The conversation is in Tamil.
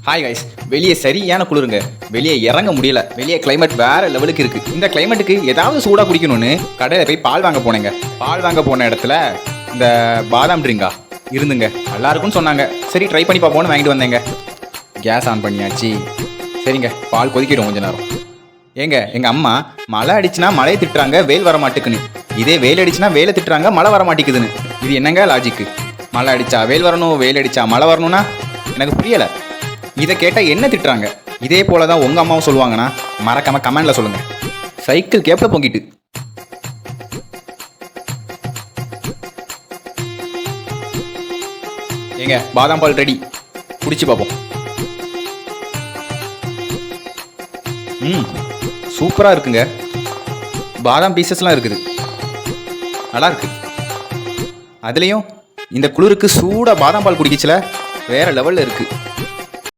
ஹாய் கைஸ், வெளியே சரியான குளிருங்க. வெளியே இறங்க முடியல. வெளியே கிளைமேட் வேற லெவலுக்கு இருக்கு. இந்த கிளைமேட்டுக்கு ஏதாவது சூடாக குடிக்கணும்னு கடையில் போய் பால் வாங்க போனேங்க. பால் வாங்க போன இடத்துல இந்த பாதாம் ட்ரிங்கா இருந்துங்க. நல்லா இருக்குன்னு சொன்னாங்க. சரி ட்ரை பண்ணி பார்ப்போன்னு வாங்கிட்டு வந்தேங்க. கேஸ் ஆன் பண்ணியாச்சு. சரிங்க, பால் கொதிக்கிடும் கொஞ்ச நேரம். ஏங்க, எங்கள் அம்மா மழை அடிச்சுனா மழையை திட்டுறாங்க, வெயில் வர மாட்டேக்குன்னு. இதே வெயில் அடிச்சுனா வெயிலை திட்டுறாங்க, மழை வர மாட்டேங்குதுன்னு. இது என்னங்க லாஜிக்கு? மழை அடித்தா வெயில் வரணும், வெயில் அடித்தா மழை வரணும்னா எனக்கு புரியலை. இதை கேட்டால் என்ன திட்டுறாங்க? இதே போல தான் உங்கள் அம்மாவும் சொல்லுவாங்கன்னா மறக்காம கமெண்டில் சொல்லுங்கள். சைக்கிள் கேப்பில் பொங்கிட்டு. ஏங்க, பாதாம் பால் ரெடி, குடிச்சு பார்ப்போம். சூப்பராக இருக்குங்க. பாதாம் பீசஸ்லாம் இருக்குது, நல்லா இருக்கு. அதுலேயும் இந்த குளிருக்கு சூடாக பாதாம் பால் குடிக்கச்சில வேற லெவலில் இருக்குது.